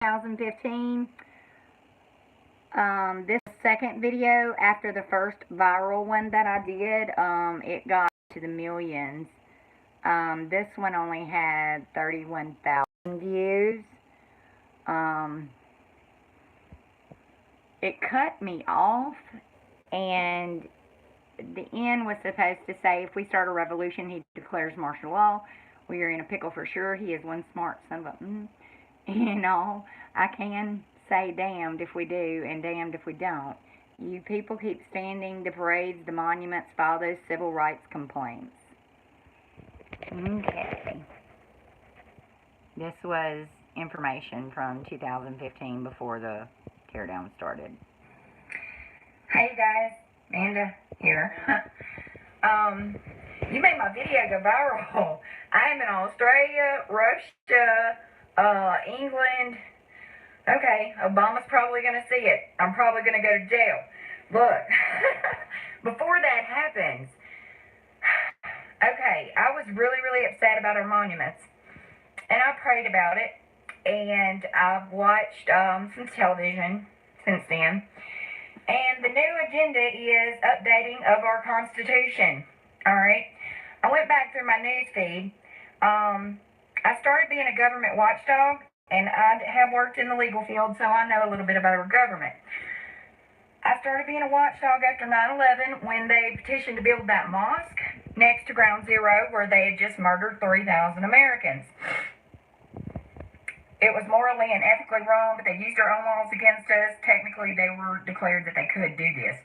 2015. This second video after the first viral one that I did, it got to the millions. This one only had 31,000 views. It cut me off, and the end was supposed to say, if we start a revolution, he declares martial law. We are in a pickle for sure. He is one smart son of a... I can say damned if we do and damned if we don't. You people keep standing the parades, the monuments, file those civil rights complaints. Okay. This was information from 2015 before the teardown started. Hey guys, Amanda here. You made my video go viral. I am in Australia, Russia, England. Okay, Obama's probably going to see it. I'm probably going to go to jail. Look, before that happens, okay, I was really, really upset about our monuments. And I prayed about it. And I've watched some television since then. And the new agenda is updating of our Constitution. Alright? I went back through my news feed. I started being a government watchdog, and I have worked in the legal field, so I know a little bit about our government. I started being a watchdog after 9/11 when they petitioned to build that mosque next to Ground Zero where they had just murdered 3,000 Americans. It was morally and ethically wrong, but they used their own laws against us. Technically, they were declared that they could do this.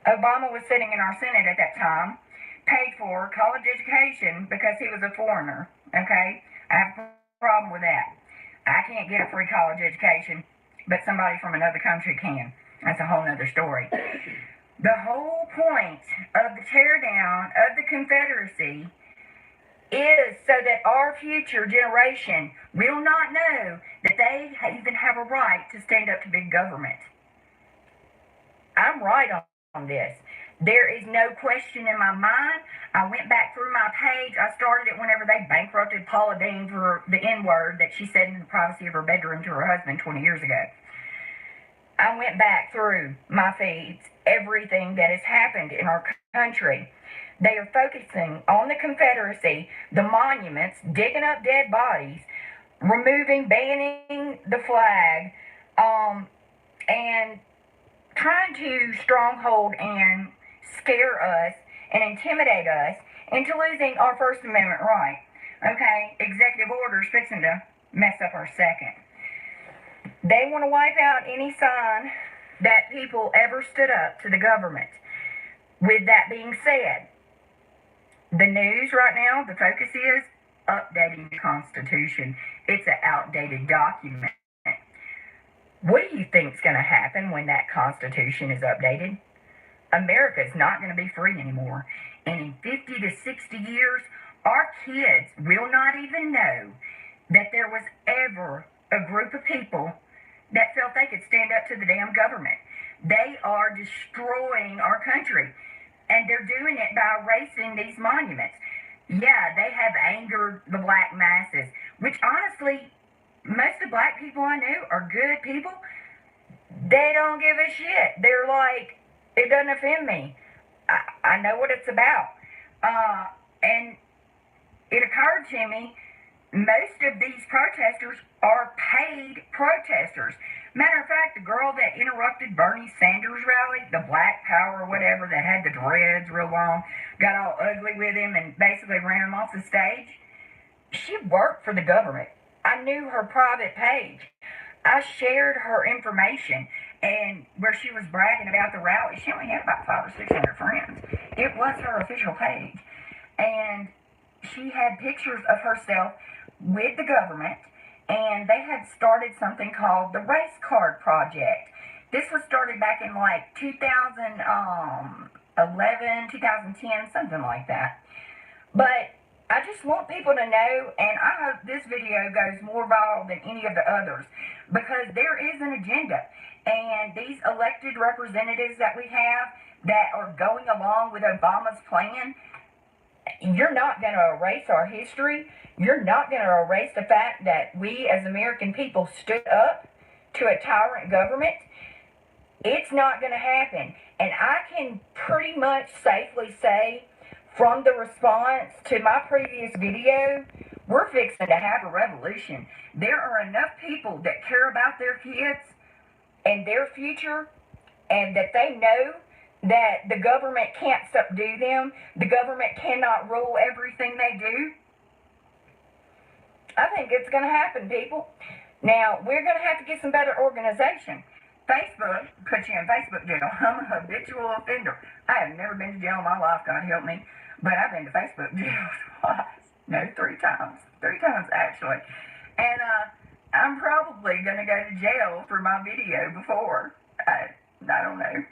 Obama was sitting in our Senate at that time, paid for college education because he was a foreigner, okay? I have a problem with that. I can't get a free college education, but somebody from another country can. That's a whole nother story. The whole point of the teardown of the Confederacy is so that our future generation will not know that they even have a right to stand up to big government. I'm right on this. There is no question in my mind. I went back through my page. I started it whenever they bankrupted Paula Deen for the N-word that she said in the privacy of her bedroom to her husband 20 years ago. I went back through my feeds, everything that has happened in our country. They are focusing on the Confederacy, the monuments, digging up dead bodies, banning the flag, and trying to stronghold and scare us and intimidate us into losing our First Amendment right. Okay, executive orders fixing to mess up our second. They want to wipe out any sign that people ever stood up to the government. With that being said, the news right now, the focus is updating the Constitution. It's an outdated document. What do you think is going to happen when that Constitution is updated? America is not going to be free anymore. And in 50 to 60 years, our kids will not even know that there was ever a group of people that felt they could stand up to the damn government. They are destroying our country. And they're doing it by erasing these monuments. Yeah, they have angered the black masses, which honestly, most of the black people I know are good people. They don't give a shit. They're like, it doesn't offend me. I know what it's about. And it occurred to me, most of these protesters are paid protesters. Matter of fact, the girl that interrupted Bernie Sanders' rally, the Black Power or whatever, that had the dreads real long, got all ugly with him and basically ran him off the stage, she worked for the government. I knew her private page. I shared her information, and where she was bragging about the rally, she only had about 500 or 600 friends. It was her official page. And she had pictures of herself with the government, and they had started something called the Race Card Project. This was started back in like 2011, 2010, something like that. But I just want people to know, and I hope this video goes more viral than any of the others, because there is an agenda. And these elected representatives that we have that are going along with Obama's plan, You're not going to erase our history. You're not going to erase the fact that we as American people stood up to a tyrant government. It's not going to happen. And I can pretty much safely say from the response to my previous video, we're fixing to have a revolution. There are enough people that care about their kids and their future, and that they know that the government can't subdue them. The government cannot rule everything they do. I think it's going to happen, people. Now, we're going to have to get some better organization. Facebook puts you in Facebook jail. I'm a habitual offender. I have never been to jail in my life, God help me. But I've been to Facebook jail twice. No, 3 times. 3 times, actually. And I'm probably going to go to jail for my video before. I don't know.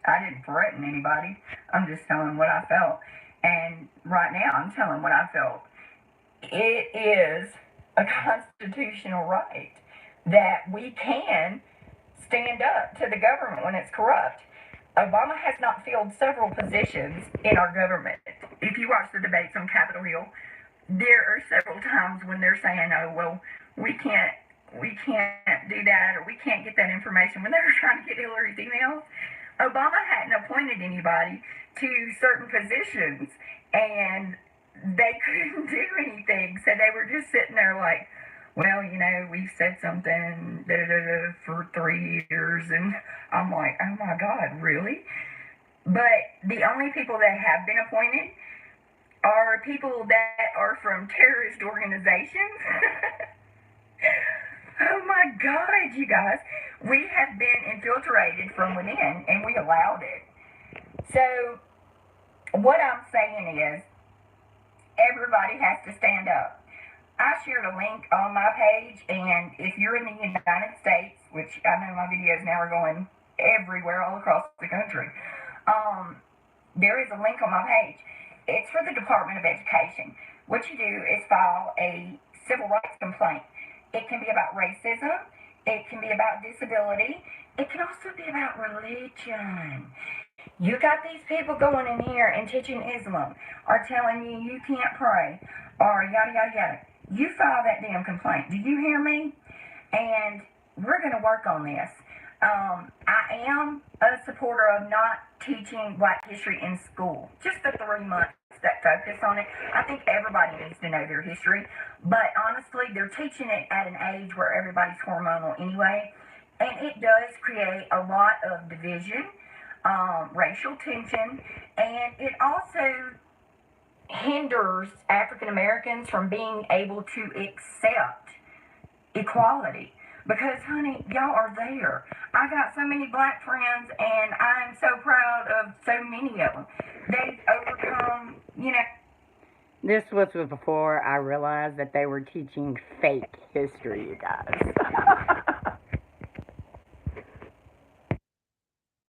I didn't threaten anybody. I'm just telling what I felt. And right now, I'm telling what I felt. It is a constitutional right that we can stand up to the government when it's corrupt. Obama has not filled several positions in our government. If you watch the debates on Capitol Hill, there are several times when they're saying, oh, well, we can't do that, or we can't get that information. When they were trying to get Hillary's emails, Obama hadn't appointed anybody to certain positions, and they couldn't do anything. So they were just sitting there like, well, you know, we've said something for 3 years, and I'm like, oh my God, really? But the only people that have been appointed are people that are from terrorist organizations. Oh my God, you guys. We have been infiltrated from within, and we allowed it. So, what I'm saying is, everybody has to stand up. I shared a link on my page, and if you're in the United States, which I know my videos now are going everywhere all across the country, there is a link on my page. It's for the Department of Education. What you do is file a civil rights complaint. It can be about racism. It can be about disability. It can also be about religion. You got these people going in here and teaching Islam, or telling you can't pray, or yada, yada, yada. You file that damn complaint. Do you hear me? And we're going to work on this. I am a supporter of not teaching Black history in school. Just the 3 months that focus on it. I think everybody needs to know their history. But honestly, they're teaching it at an age where everybody's hormonal anyway. And it does create a lot of division, racial tension, and it also hinders African Americans from being able to accept equality. Because, honey, y'all are there. I got so many Black friends, and I'm so proud of so many of them. They've overcome, you know. This was before I realized that they were teaching fake history, you guys.